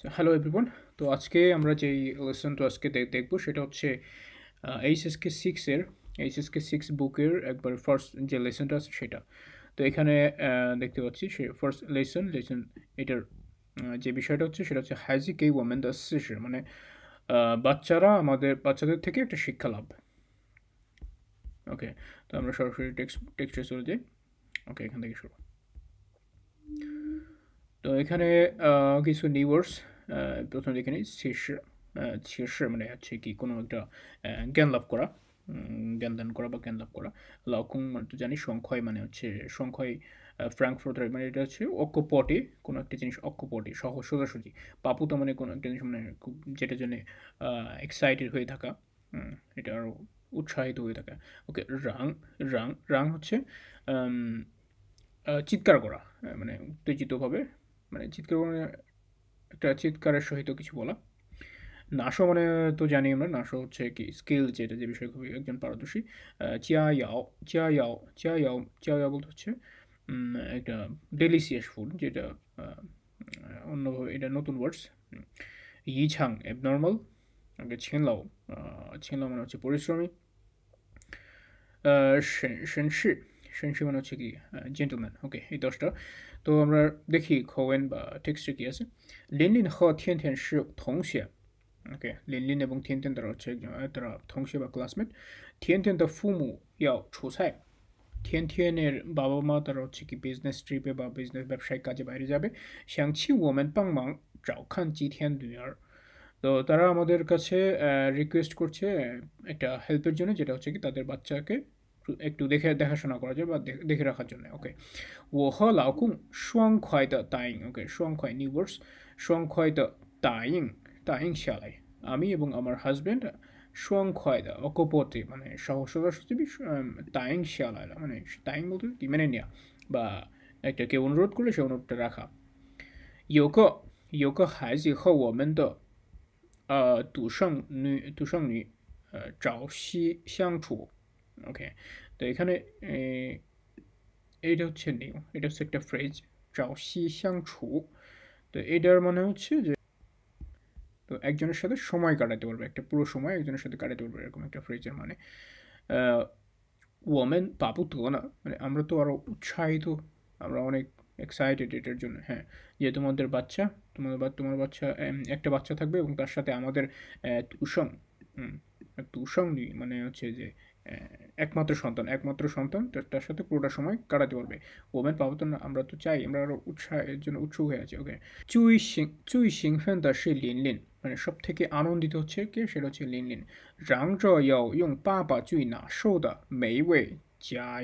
Hello everyone. তো আজকে আমরা যেই লেসনটা আজকে দেখবো সেটা হচ্ছে এইচএসকে সিক্সের এইচএসকে সিক্স বুকের একবার ফার্স্ট যে লেসনটা আছে সেটা। তো এখানে দেখতে পাচ্ছি সে ফার্স্ট লেসন এটার যে বিষয়টা হচ্ছে সেটা হচ্ছে হ্যাজিক এই ওয়ামেন দ্য সিসের মানে বাচ্চাদের থেকে একটা শিক্ষা লাভ। ওকে, তো আমরা সরাসরি টেক্সটে চলে যাই। ওকে, এখান থেকে শুরু। তো এখানে কিছু নিউয়ার্স প্রথমে দেখে নিই। শীর্ষ মানে হচ্ছে কি কোনো একটা জ্ঞান লাভ করা, জ্ঞান দান করা বা জ্ঞান লাভ করা। লাউকুং মানে তো জানি, সংখ্যয় মানে হচ্ছে সংখ্যয় ফ্র্যাঙ্কফুর্টার মানে এটা হচ্ছে অক্কপটে কোনো একটা জিনিস, অক্কপটে সোজাসুজি। পাপুতা মানে কোনো একটা জিনিস মানে খুব যেটা জন্য এক্সাইটেড হয়ে থাকা, এটা আরও উৎসাহিত হয়ে থাকা। ওকে, রাং রাং রাং হচ্ছে আম, চিৎকার করা, মানে উত্তেজিতভাবে, মানে চিৎকার মানে একটা চিৎকারের সহিত কিছু বলা। নাশো মানে তো জানি আমরা, নাশো হচ্ছে কি স্কিল, যেটা যে বিষয়ে খুবই একজন পারদর্শী। চিয়া ইয়াও চিয়া ইয়াও বলতে হচ্ছে একটা ডেলিসিয়াস ফুড, যেটা অন্যভাবে এটা নতুন ওয়ার্ডস। ইছাং অ্যাবনর্মাল। আগে ছিনলাও মানে হচ্ছে পরিশ্রমী। সেনশি সেনশি মানে হচ্ছে কি জেন্টলম্যান। ওকে, এই 10টা। তো আমরা দেখি খোয়েন বা টেক্সটে কি আছে। লিনলিন হ থিয়েন থিয়েন শি থংশে। ওকে, লিনলিন এবং থিয়েন থিয়েন তারা হচ্ছে তারা থংশে বা ক্লাসমেট। থিয়েন থিয়েন দ্য ফুমু ইয়াও ছুসায়। থিয়েন থিয়েনের বাবা মা তারা হচ্ছে কি বিজনেস ট্রিপে বা বিজনেস ব্যবসায়িক কাজে বাইরে যাবে। শ্যাংছি ওমেন পাংমাং চাওখান জি থিয়েন দুনিয়ার। তো তারা আমাদের কাছে রিকোয়েস্ট করছে একটা হেল্পের জন্য, যেটা হচ্ছে কি তাদের বাচ্চাকে একটু দেখাশোনা করার জন্য বা দেখে রাখার জন্য। ওকে, ও হ লাউকুং সোয়াংখয় দ্য তাইং। ওকে, সোয়াংখয় নিউয়ার্স। সোয়াংখয় দ্য তাইং তাইং শালাই। আমি এবং আমার হাজব্যান্ড সোয়াংখয় দ্য অকপতি মানে সহসভাসী তাইং শালাই মানে তাইং বলতে কি মেনে নেওয়া বা একটা কেউ অনুরোধ করলে সে অনুরোধটা রাখা।有个孩子和我们的独生女朝夕相处。ওকে, তো এখানে এইটা হচ্ছে নিউ, এটা হচ্ছে একটা ফ্রেজ, চাওসি相处। তো এটার মানে হচ্ছে যে তো একজনের সাথে সময় কাটাতে পারবে, একটা পুরো সময় একজনের সাথে কাটাতে পারবে, এরকম একটা ফ্রেজের মানে। ওমেন পাবো তো না মানে আমরা তো আরও উৎসাহিত, আমরা অনেক এক্সাইটেড এটার জন্য। হ্যাঁ, যে তোমার বাচ্চা একটা বাচ্চা থাকবে এবং তার সাথে আমাদের তুষং তুষং মানে হচ্ছে যে একমাত্র সন্তান তার সাথে পুরোটা সময় কাটাতে পারবে। ওমেন পাবো তো না আমরা তো চাই, আমরা আরও উৎসাহের জন্য উৎসুক হয়ে আছি। ওকে, চুই সিংফেন তার সেই লিনলিন মানে সব থেকে আনন্দিত হচ্ছে কে, সেটা হচ্ছে লিনলিন। 嚷着要用爸爸最拿手的美味佳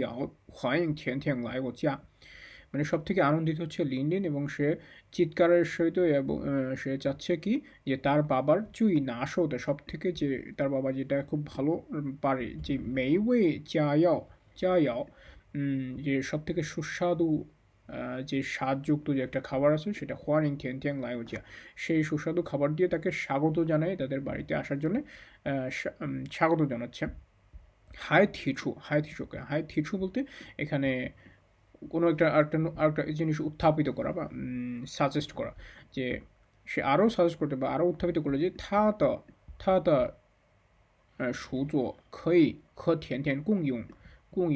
肴欢迎甜甜来我家। মানে সব থেকে আনন্দিত হচ্ছে লিনলিন এবং সে চিৎকারের সহিত এবং সে চাচ্ছে কি যে তার বাবার চুই নাশোতে সব থেকে যে তার বাবা যেটা খুব ভালো পারে, যে মেইওয়ে চায়াও যে সব থেকে সুস্বাদু যে স্বাদযুক্ত যে একটা খাবার আছে সেটা হোয়ানিং থিয়েন থিয়াং লাইওজিয়া, সেই সুস্বাদু খাবার দিয়ে তাকে স্বাগত জানায়, তাদের বাড়িতে আসার জন্য স্বাগত জানাচ্ছে। হাই থিছু বলতে এখানে কোনো আরেকটা জিনিস উত্থাপিত করা বা সাজেস্ট করা, যে সে আরও সাজেস্ট করতে বা আরও উত্থাপিত করলে যে থা সুজো খই খ থিয়েন থিয়েন কুং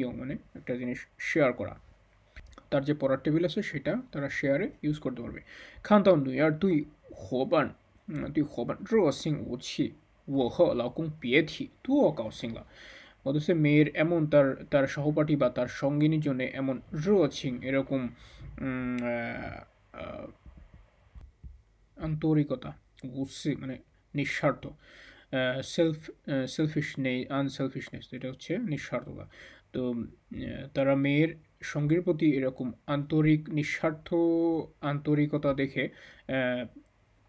ইয়ং মানে একটা জিনিস শেয়ার করা, তার যে পড়ার টেবিল আছে সেটা তারা শেয়ারে ইউজ করতে পারবে। খান্তাও নুই আর তুই হবান রসিং উছি ও হ লাউকুং বিয়েথি তুও কাউসিংলা। অথচ মেয়ের এমন তার সহপাঠী বা তার সঙ্গিনীর জন্য এমন রোচিং এরকম আন্তরিকতা, গুসি মানে নিঃস্বার্থ, সেলফ আনসেলফিশনেস এটা হচ্ছে নিঃস্বার্থতা। তো তারা মেয়ের সঙ্গীর প্রতি এরকম নিঃস্বার্থ আন্তরিকতা দেখে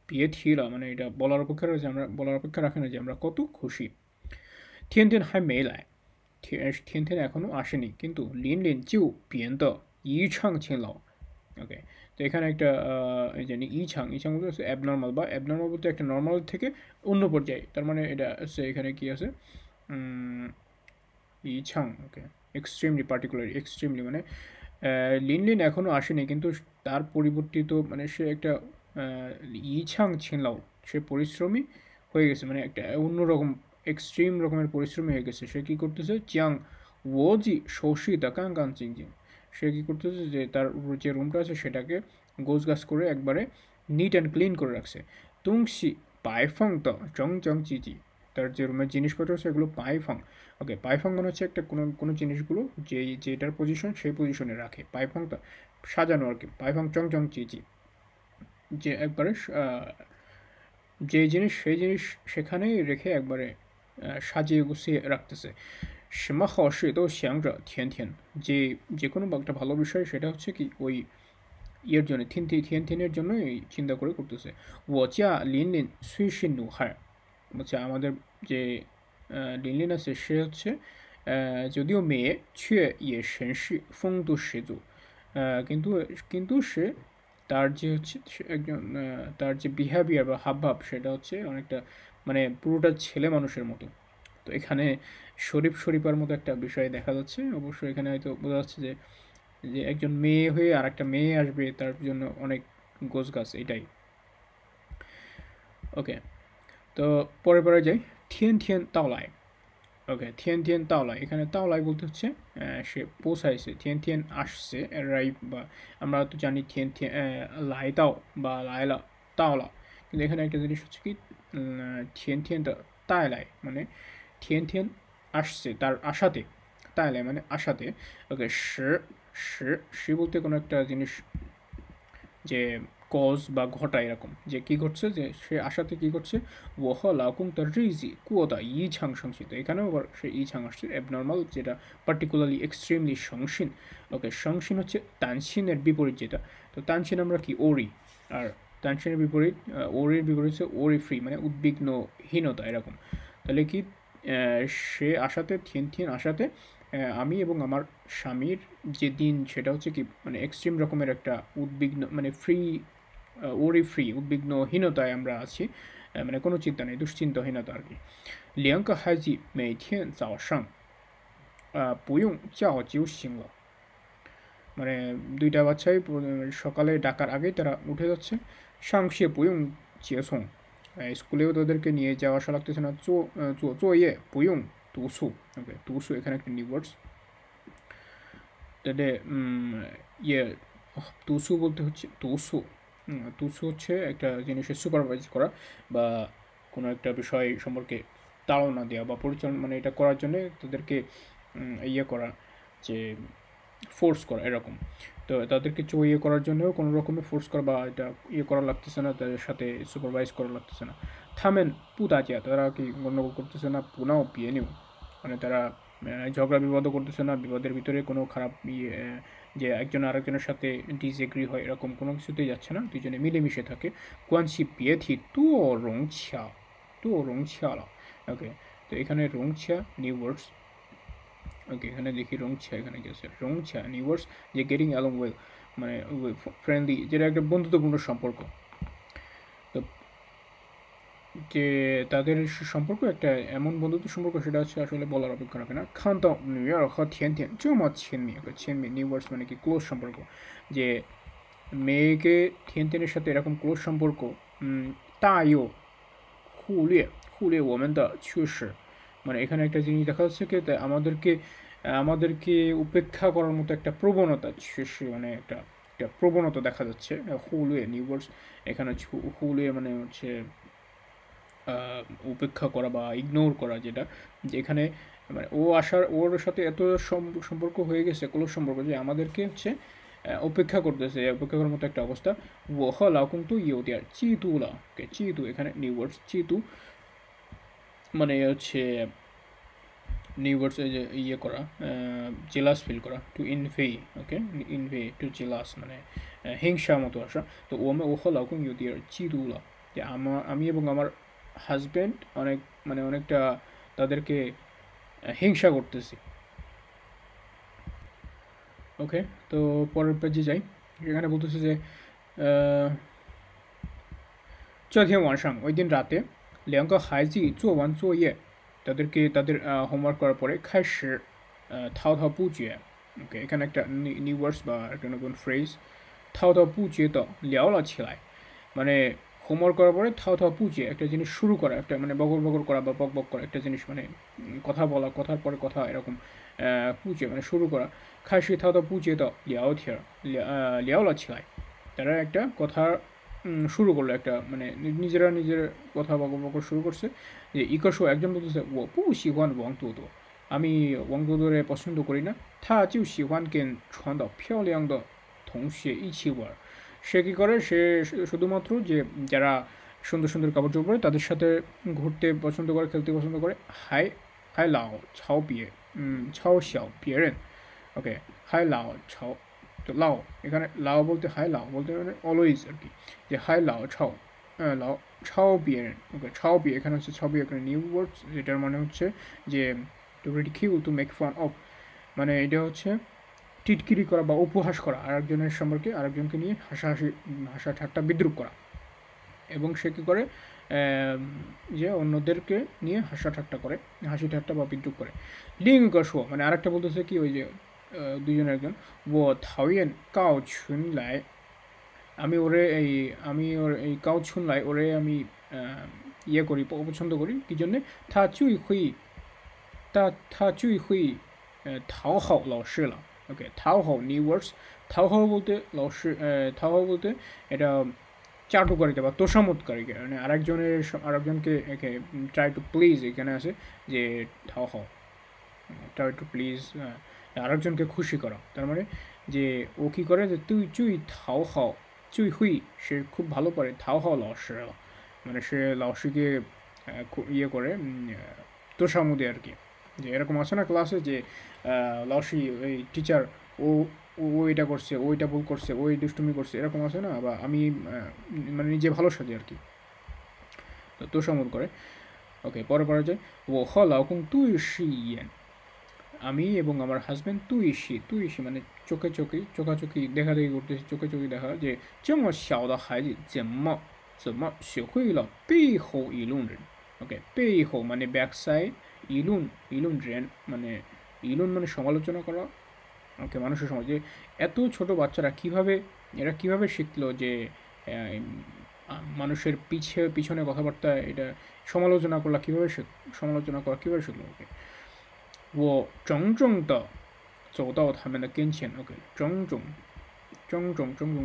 বিয়ে থিলা মানে এটা বলার অপেক্ষা রাখে না যে আমরা কত খুশি। থিয়েন থিয়েন হাই মেলায়, থিয়েন থিয়েন এখনও আসেনি কিন্তু লিন লিন জিউ বিয়েন দ ইছাং ছিলাও। ওকে, তো এখানে একটা এই যে ইছাং বলতে হচ্ছে অ্যাবনর্মাল বা অ্যাবনর্মাল বলতে একটা নর্মাল থেকে অন্য পর্যায়ে, তার মানে এটা হচ্ছে এখানে কি আছে ইছাং। ওকে, এক্সট্রিমলি মানে লিন লিন এখনও আসেনি কিন্তু তার পরিবর্তিত মানে সে একটা ইছাং ছিনলাও, সে পরিশ্রমী হয়ে গেছে, মানে একটা অন্যরকম এক্সট্রিম রকমের পরিশ্রমী হয়ে গেছে। সে কী করতেছে, চিয়াং ওজি শৌসি দা কাং কাং চিং চিং, সে কী করতেছে যে তার যে রুমটা আছে সেটাকে গোছগাছ করে একবারে নিট অ্যান্ড ক্লিন করে রাখছে। তুংসি পাইফং দ জং জং চিজি, তার যে রুমের জিনিসপত্র আছে এগুলো পাইফং। ওকে, পাইফং মানে হচ্ছে একটা কোনো কোনো জিনিসগুলো যেটার পজিশন সেই পজিশনে রাখে, পাইফং দ সাজানো আর কি, পাইফং চং চং চিজি, যে একবারে যে জিনিস সেই জিনিস সেখানেই রেখে একবারে সাজিয়ে গুছিয়ে রাখতেছে। সীমা হসে তো শ্যাংর থিয়েন থিয়েন, যে যে কোনো একটা ভালো বিষয় সেটা হচ্ছে কি ওই ইয়ের জন্য থিয়েন থিয়েনের জন্যই চিন্তা করে করতেছে। ওচা লিন লিন সুইসিন নু হায়, বলছে আমাদের যে লিন লিন আছে সে হচ্ছে যদিও মেয়ে ছুঁয়ে ইয়ে সেনসি ফং দু সেজু, কিন্তু কিন্তু সে তার যে হচ্ছে সে একজন তার যে বিহেভিয়ার বা হাবভাব সেটা হচ্ছে অনেকটা মানে পুরোটা ছেলে মানুষের মতো। তো এখানে শরীফার মতো একটা বিষয় দেখা যাচ্ছে। অবশ্যই এখানে হয়তো বোঝা যাচ্ছে যে যে একজন মেয়ে হয়ে আর একটা মেয়ে আসবে তার জন্য অনেক গোছগাছ, এটাই। ওকে, তো পরে যাই। থিয়েন থিয়েন তাওলাই। ওকে, থিয়েন থিয়েন তাওলাই, এখানে তাওলাই বলতে হচ্ছে সে পৌঁছাইছে, থিয়েন থিয়েন আসছে, রাইভ, বা আমরা তো জানি থিয়েন থিয়েন লাইতাও বা লাইলা তাওলা, কিন্তু এখানে একটা জিনিস হচ্ছে কি থিয়েন থিয়েন তাইলাই মানে থিয়েন থিয়েন আসছে তার আশাতে, তাইলাই মানে আশাতে। ওকে, সে বলতে কোনো একটা জিনিস যে কজ বা ঘটা এরকম, যে কী ঘটছে, যে সে আশাতে কী ঘটছে, ওহ লাকুং তার রিজি কুয়োতা ই ছাং সংসিন, তো এখানেও আবার সে ই ছাং আসছে অ্যাবনর্মাল, যেটা পার্টিকুলারলি এক্সট্রিমলি সংসিন। ওকে, সংসিন হচ্ছে তানসিনের বিপরীত যেটা, তো তানসিন আমরা কি ওরি, আর তানসিনের বিপরীত ওরির বিপরীত হচ্ছে ওরি ফ্রি, মানে উদ্বিগ্নহীনতা এরকম। তাহলে কি সে আশাতে থিন থিন আশাতে আমি এবং আমার স্বামীর যে দিন সেটা হচ্ছে কি মানে এক্সট্রিম রকমের একটা উদ্বিগ্ন মানে ওরি ফ্রি উদ্বিগ্নহীনতায় আমরা আছি, মানে কোনো চিন্তা নেই, দুশ্চিন্তাহীনতা আর কি। লিয়াঙ্কা হাজি মেইথিয়েন চাওসাং পুয়ুং চাও জিউ সিংহ, মানে দুইটা বাচ্চাই সকালে ডাকার আগেই তারা উঠে যাচ্ছে। সাংশে পুয়ুং চেসং, স্কুলেও তাদেরকে নিয়ে যাওয়া আসা লাগতেছে না। চো ইয়ে পুয়ুং তুসু। ওকে, তুসু এখানে একটা নিউ ওয়ার্ডস, তাহলে ইয়ে তুসু বলতে হচ্ছে তুসু, তুসু হচ্ছে একটা জিনিসের সুপারভাইজ করা বা কোনো একটা বিষয় সম্পর্কে তাড়না দেওয়া বা পরিচালনা, মানে এটা করার জন্য তাদেরকে ইয়ে করা, যে ফোর্স করা এরকম। তো তাদেরকে ইয়ে করার জন্যও কোনো রকমের ফোর্স করা বা এটা ইয়ে করা লাগতেছে না, তাদের সাথে সুপারভাইজ করা লাগতেছে না। থামেন পুতাচিয়া, তারা কি গণ্ডগোল করতেছে না, পুনাও পিয়ে নিও, মানে তারা ঝগড়া বিবাদও করতেছে না, বিবাদের ভিতরে কোনো খারাপ ইয়ে যে একজন আরেকজনের সাথে ডিসএগ্রি হয় এরকম কোনো কিছুতেই যাচ্ছে না, দুজনে মিলেমিশে থাকে। কোয়ানসি পিয়েথি তু রংছিয়া। ওকে, তো এখানে রংছিয়া নিউ ওয়ার্ডস। ওকে, এখানে দেখি রংছিয়া, এখানে গেছে রংছিয়া নিউ ওয়ার্ডস, যে গেটিং অ্যালং ওয়েল, মানে ফ্রেন্ডলি, যেটা একটা বন্ধুত্বপূর্ণ সম্পর্ক। তো যে তাদের সম্পর্ক একটা এমন বন্ধুত্ব সম্পর্ক সেটা হচ্ছে আসলে বলার অপেক্ষা রাখে না। খান তো নিউ ইয়র্ক থিয়েন থিয়েন চমা ছিনমি, ছিনমি নিউ ওয়ার্ডস মানে কি ক্লোজ সম্পর্ক, যে মেয়েকে থিয়েন থিয়েনের সাথে এরকম ক্লোজ সম্পর্ক। তাইও হুলিয়ে হুলিয়ে ওমেন দা ছুস, মানে এখানে একটা জিনিস দেখা যাচ্ছে কি আমাদেরকে আমাদেরকে উপেক্ষা করার মতো একটা প্রবণতা, মানে একটা একটা প্রবণতা দেখা যাচ্ছে। হুলুয়ে নিউ ওয়ার্ডস, এখানে হচ্ছে হুলুয়ে মানে হচ্ছে উপেক্ষা করা বা ইগনোর করা, যেটা যেখানে মানে ওর সাথে এত সম্পর্ক হয়ে গেছে, ক্লোজ সম্পর্ক, যে আমাদেরকে হচ্ছে অপেক্ষা করতেছে, অপেক্ষা করার মতো একটা অবস্থা। ওহ লাউ কিন্তু ইউটিআর চিতুলা, ওকে চিতু এখানে নিউ ওয়ার্ডস, চিতু মানে হচ্ছে নিউ ওয়ার্ডস যে ইয়ে করা, জেলাস ফিল করা, টু ইনভেই। ওকে, ইনভে টু জেলাস মানে হিংসা মতো আসা। তো ওহ লাউ কিন্তু ইউটিআর চিতুলা, যে আমি এবং আমার হাজব্যান্ড অনেক মানে অনেকটা তাদেরকে হিংসা করতেছি। ওকে, তো পরের পেজে যাই। এখানে বলতেছে যে 这天晚上 ওই দিন রাতে 2个孩子做完作业 তাদেরকে তাদের হোমওয়ার্ক করার পরে 开始滔滔不绝 ওকে, এখানে একটা নিউ ওয়ার্ডস বা একটা নতুন ফ্রেজ 滔滔不绝的聊了起来 মানে হোমওয়ার্ক করার পরে থাও থাও পুজে একটা জিনিস শুরু করা, একটা মানে বগর বগর করা বা বক বক করা একটা জিনিস, মানে কথা বলা, কথার পরে কথা এরকম পুজে মানে শুরু করা। খাসি থাও থাও পুজে তো লিয়াও থিয়ার লিয়াওলা ছিলাই, তারা একটা কথা শুরু করলো, একটা মানে নিজেরা নিজের কথা বকর বকর শুরু করছে। যে ইকশো একজন বলতেছে ও পু শিহান ওয়াং তুতো, আমি ওয়াং তুতোরে পছন্দ করি না। থা জিউ শিহান কেন ছন্দ ফিয়ালিয়াং দ থংশে ইচি ওয়ার, সে কী করে, সে শুধুমাত্র যে যারা সুন্দর সুন্দর কাপড় চোপড় পরে তাদের সাথে ঘুরতে পছন্দ করে, খেলতে পছন্দ করে। হাই হাই লাও ছাও বিয়ে ছাও xiao বিয়েরেন, ওকে। হাই লাও ছাও, তো লাও এখানে লাও বলতে হাই লাও বলতে মানে অলওয়েজ আর কি, যে হাই লাও ছাও লাও ছাও বিয়েরেন, ওকে। ছাও বিয়ে এখানে হচ্ছে ছাও বিয়ে এখানে নিউ ওয়ার্ডস, যেটার মানে হচ্ছে যে to ridicule to make fun of, মানে এটা হচ্ছে টিটকিরি করা বা উপহাস করা, আরেকজনের সম্পর্কে আরেকজনকে নিয়ে হাসাহাসি হাসা ঠাট্টা বিদ্রুপ করা। এবং সে কী করে, যে অন্যদেরকে নিয়ে হাসা ঠাট্টা করে, হাসি ঠাট্টা বা বিদ্রুপ করে। লিঙ্গ শো মানে আরেকটা বলতেছে কি, ওই যে দুজনের একজন ও থাউয়েন কাও ছুন লাই, আমি ওরে এই আমি ওর এই কাও ছুন লাই ওরে আমি ইয়ে করি, অপছন্দ করি কী জন্যে। থা চুই হুই他就会讨好老师了。ওকে, 讨好 নিউ ওয়ার্ডস। 讨好বলতে讨好বলতে এটা চাটুকারিতা বা তোষামোদকারীকে, মানে আরেকজনকে একে ট্রাই টু প্লিজ এখানে আছে যে 讨好 ট্রাই টু প্লিজ, আরেকজনকে খুশি করা। তার মানে যে ও কী করে, যে তুই চুই 讨好 চুই হুই, সে খুব ভালো পারে 讨好 老师 মানে সে লাউসিকে ইয়ে করে, তোষামোদে আর কি। যে এরকম আছে না ক্লাসে যে লাউসি ওই টিচার, ও ও এটা করছে, ও এটা ভুল করছে, ও এই দুষ্টুমি করছে, এরকম আছে না, বা আমি মানে নিজে ভালো সাজে আর কি, তো তোষামোদ করে। ওকে, পরে পরে যায় ও হ লাউকুং তুই শিয়েন, আমি এবং আমার হাজব্যান্ড তুই ইসি মানে চোখে চোখে চোখাচোখি দেখাদেখি করতেছি, চোখে চোখে দেখা, যে 这么小的孩子怎么学会了背后议论人？OK， 背后মানে ব্যাক সাইড, ইলুন রেন মানে ইলুন মানে সমালোচনা করা। ওকে, মানুষের সমাজে এত ছোট বাচ্চারা এরা কিভাবে শিখলো যে মানুষের পিছনে কথাবার্তা এটা সমালোচনা করা কীভাবে শিখলো? ওকে, 我郑重的走到他们的跟前。 ওকে, 郑重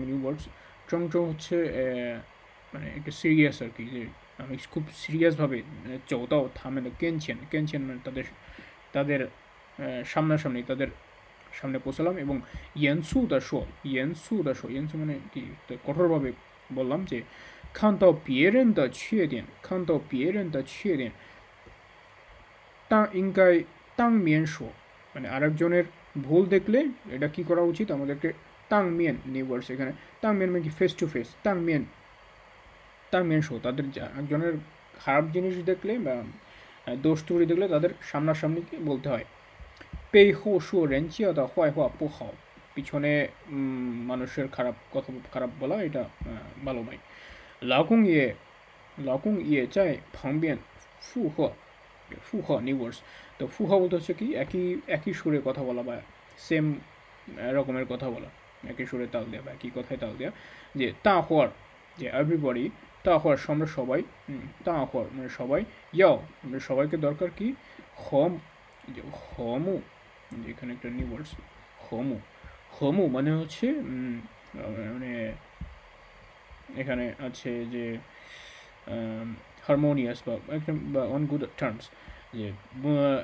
নিউ ওয়ার্ডস।郑重হচ্ছে মানে একটু সিরিয়াস আর কি, যে আমি খুব সিরিয়াসভাবে চৌদাও থামেন কেনছেন মানে তাদের তাদের সামনাসামনি, তাদের সামনে পৌঁছালাম। এবং ইয়েনসু মানে কি, কঠোরভাবে বললাম যে 看到别人的缺点应该当面说, মানে আরেকজনের ভুল দেখলে এটা কি করা উচিত আমাদেরকে, তাংমিয়েন নিউ ওয়ার্ডস এখানে। তাংমিয়েন মানে কি, ফেস টু ফেস। তাংমিয়েন শো, তাদের একজনের খারাপ জিনিস দেখলে বা দোষ ত্রুটি দেখলে তাদের সামনাসামনি বলতে হয়। 背后说人家的坏话不好, পিছনে মানুষের খারাপ বলা এটা ভালো নয়। 老公也在旁边附和 নিউ ওয়ার্ডস। তো ফুহা বলতে হচ্ছে কি, একই সুরে কথা বলা বা সেম রকমের কথা বলা, একই সুরে তাল দেওয়া বা একই কথায় তাল দেওয়া। যে তাহর, যে এভরিবডি, তাহর আমরা সবাই, তাহর মানে সবাই, ইয়াও মানে সবাইকে দরকার কি, হম যে হমু, এখানে একটা নিউ ওয়ার্ডস হমু মানে হচ্ছে মানে এখানে আছে যে হারমোনিয়াস বা একটা বা অন গুড টার্মস, যে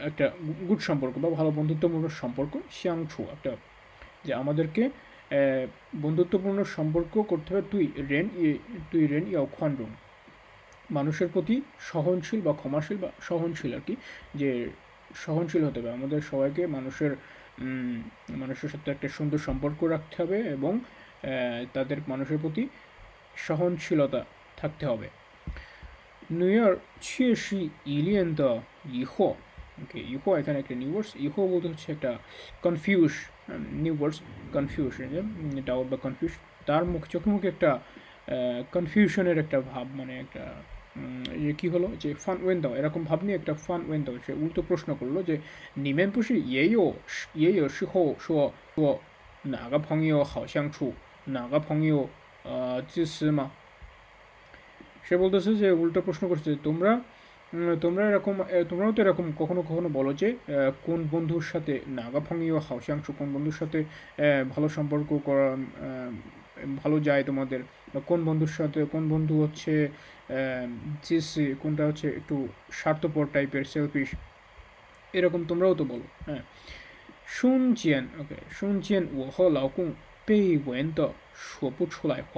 একটা গুড সম্পর্ক বা ভালো বন্ধুত্বপূর্ণ সম্পর্ক। শ্যাংছু একটা, যে আমাদেরকে বন্ধুত্বপূর্ণ সম্পর্ক করতে হবে। তুই রেন ইয়াও খন্ডন, মানুষের প্রতি সহনশীল বা ক্ষমাশীল বা সহনশীল আর কি, যে সহনশীল হতে হবে আমাদের সবাইকে, মানুষের সাথে একটা সুন্দর সম্পর্ক রাখতে হবে এবং মানুষের প্রতি সহনশীলতা থাকতে হবে। 女儿确实依恋的疑惑 ওকে, 疑惑 এখানে একটা নিউ ওয়ার্ডস। 疑惑 বলতে হচ্ছে একটা confuse, new words confuse, doubt বা কনফিউজ। তার চোখে মুখে একটা কনফিউশনের একটা ভাব, মানে একটা যে কী হলো, যে ফান ওয়েন দাও এরকম ভাব নিয়ে একটা ফান ওয়েন দাও, সে উল্টো প্রশ্ন করলো যে 你们不是也有时候说哪个朋友好相处，哪个朋友自私吗？ সে বলতেছে যে উল্টো প্রশ্ন করছে যে তোমরা এরকম তোমরাও তো এরকম কখনো কখনো বলো যে কোন বন্ধুর সাথে নাগাফঙ্গীয় হাওসাংশ কোন বন্ধুর সাথে ভালো সম্পর্ক করা ভালো যায় তোমাদের বা কোন বন্ধু হচ্ছে জিস কোনটা হচ্ছে একটু স্বার্থপর টাইপের সেলফিশ এরকম তোমরাও তো বলো হ্যাঁ শুনছেন ওকে শুনছেন 我和老公被吻的说不出来话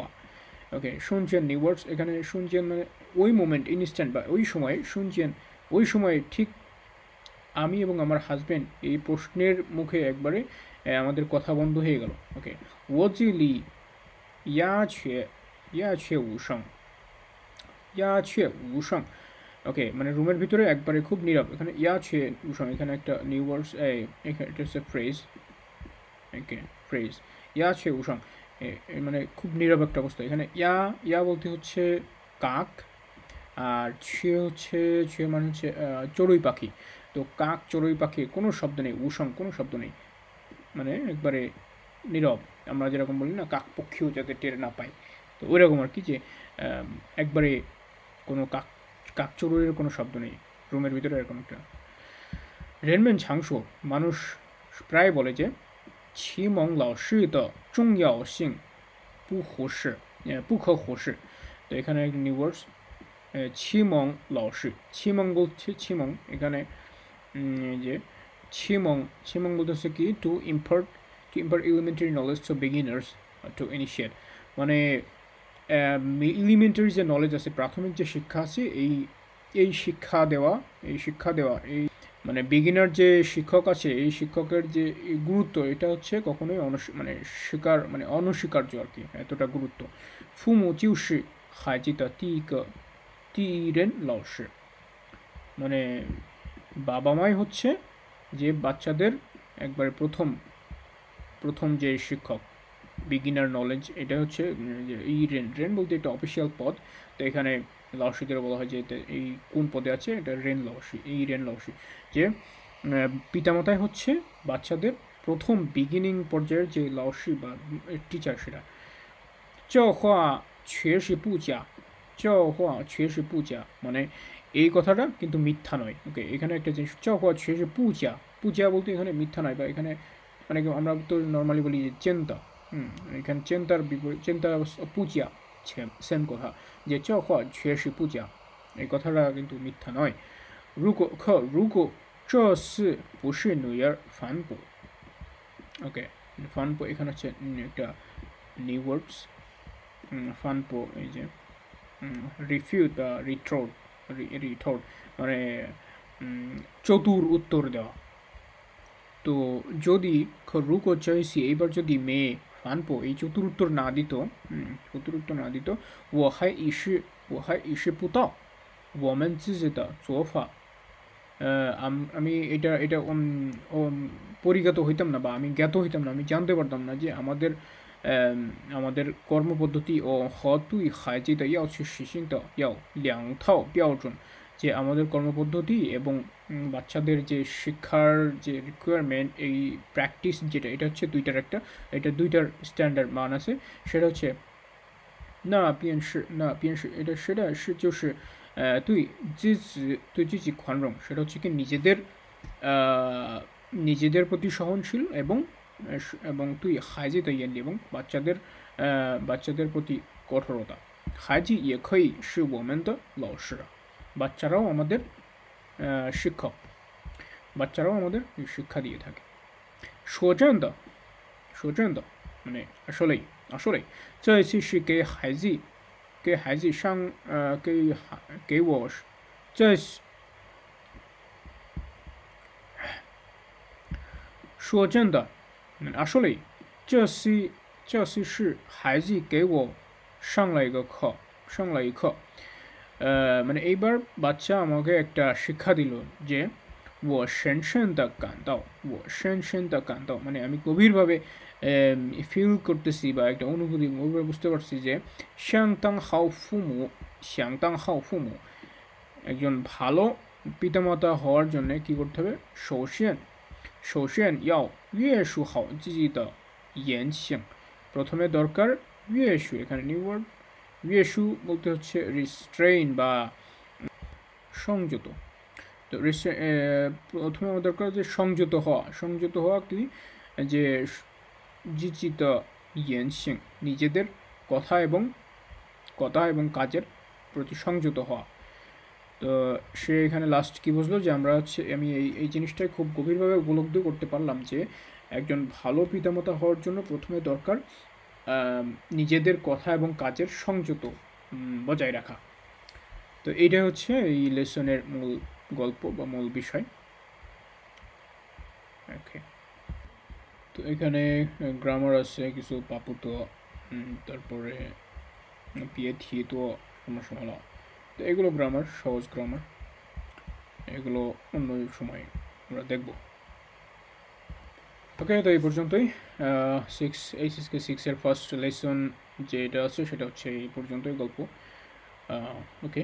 ওকে শুনছেন নিউয়ার্ডস এখানে শুনছেন মানে ওই মোমেন্ট ইনস্ট্যান্ট বা ওই সময় শুনছেন ওই সময় ঠিক আমি এবং আমার হাজব্যান্ড এই প্রশ্নের মুখে একবারে আমাদের কথা বন্ধ হয়ে গেল ওকে ওজিলি ইয়াছে উষং ইয়াছে উষং ওকে মানে রুমের ভিতরে একবারে খুব নীরব এখানে ইয়াছে উষং এখানে একটা নিউ ওয়ার্ডস এখানে এটা হচ্ছে ফ্রেজ ওকে ফ্রেজ ইয়াছে উষং মানে খুব নীরব একটা অবস্থা এখানে ইয়া বলতে হচ্ছে কাক আর ছুঁয়ে মানে হচ্ছে চড়ুই পাখি তো কাক চড়ুই পাখির কোনো শব্দ নেই উষং কোনো শব্দ নেই মানে একবারে নীরব আমরা যেরকম বলি না কাক পক্ষীও যাতে টের না পায় তো ওইরকম আর কি যে একবারে কোনো কাক চড়ুইয়ের কোনো শব্দ নেই রুমের ভিতরে এরকম একটা রেনমেন ছাংস মানুষ প্রায় বলে যে ছিমং লাওশি দ জংয়াও সিং বু可忽视 তো এখানে নিউ ওয়ার্ডস ছিমং লাওশি ছিমং বলছে ছিমং এখানে যে ছিমং বলতেছে কি to impart elementary knowledge to beginners to initiate মানে এলিমেন্টারি যে নলেজ আছে প্রাথমিক যে শিক্ষা আছে এই শিক্ষা দেওয়া এই মানে বিগিনার যে শিক্ষক আছে এই শিক্ষকের যে গুরুত্ব এটা হচ্ছে কখনোই অনস্বীকার্য আর কি এতটা গুরুত্ব ফুমু জিউশি হাইজিতা তি一রেন লাওশি মানে বাবা মাই হচ্ছে যে বাচ্চাদের একবারে প্রথম যে শিক্ষক বিগিনার নলেজ এটা হচ্ছে যে এই রেন বলতে একটা অফিসিয়াল পদ তো এখানে লাওশিদের বলা হয় যে এই কোন পদে আছে এটা রেন লাওশি যে পিতামাতাই হচ্ছে বাচ্চাদের প্রথম বিগিনিং পর্যায়ের যে লাওশি বা টিচার সেটা হওয়া পূজা মানে এই কথাটা কিন্তু মিথ্যা নয় ওকে এখানে একটা জিনিস হওয়া পূজা বলতে এখানে মিথ্যা নয় বা এখানে মানে আমরা তো নর্মালি বলি যে চেন্তা এখানে চেন্তার বিপরীত চেন্তা পূজা সেম কথা যে হওয়া পূজা এই কথাটা কিন্তু মিথ্যা নয় রুগো 这是不是女儿反驳 ওকে ফানপো এখানে হচ্ছে একটা নিউ ওয়ার্ডস ফানপো এই যে রিফিউট বা রিথোর্ট মানে চতুর উত্তর দেওয়া তো যদি রুকো চয়েসি এইবার যদি মেয়ে ফানপো এই চতুর উত্তর না দিত 我还一时不到我们自己的做法আমি এটা পরিজ্ঞাত হইতাম না বা আমি জ্ঞাত হইতাম না আমি জানতে পারতাম না যে আমাদের কর্মপদ্ধতি ও হতুই হাইজিত ইয়াও শিশিংত ইয়াও 2套标准 যে আমাদের কর্মপদ্ধতি এবং বাচ্চাদের যে শিক্ষার যে রিকোয়ারমেন্ট এই প্র্যাকটিস যেটা এটা হচ্ছে দুইটার স্ট্যান্ডার্ড মান আছে সেটা হচ্ছে এটা সেটা就是对自己宽容 সেটা হচ্ছে কি নিজেদের প্রতি সহনশীল এবং তুই হাইজি তৈরি এবং বাচ্চাদের প্রতি কঠোরতা হাইজি ইয়ে খই সে ওমেন দ্য লাওশিরা বাচ্চারাও আমাদের শিক্ষা দিয়ে থাকে সোজেন দা মানে আসলেই 这一次是给孩子上给我这说真的আসলেই这次是孩子给我上了一课মানে এইবার বাচ্চা আমাকে একটা শিক্ষা দিল যে 我深深的感到মানে আমি গভীরভাবে ফিল করতেছি বা একটা অনুভূতি বুঝতে পারছি যে 相当好父母 একজন ভালো পিতামাতা হওয়ার জন্য কি করতে হবে 首先要约束好自己的言行 প্রথমে দরকার 约束এখানে নিউ ওয়ার্ড রিয়েশু বলতে হচ্ছে রিস্ট্রেইন বা সংযত। তো প্রথমে আমাদের দরকার যে সংযত হওয়া। সংযত হওয়া কি, যে জিচিত ইয়েনসিং, নিজেদের কথা এবং কাজের প্রতি সংযত হওয়া। তো সে এখানে লাস্ট কি বুঝলো, যে আমি এই জিনিসটাই খুব গভীরভাবে উপলব্ধি করতে পারলাম যে একজন ভালো পিতামাতা হওয়ার জন্য প্রথমে দরকার নিজেদের কথা এবং কাজের সংযত বজায় রাখা। তো এইটাই হচ্ছে এই লেসনের মূল গল্প বা মূল বিষয়। ওকে, তো এখানে গ্রামার আছে কিছু পাপুতো, তারপরে পিয়েথিতো সমস্যা হলো। তো এগুলো গ্রামার, সহজ গ্রামার, এগুলো অন্য সময় আমরা দেখব। ওকে, তো এই পর্যন্তই। এইচএসকে 6-এর ফার্স্ট লেসন যেটা আছে সেটা হচ্ছে এই পর্যন্তই গল্প। ওকে।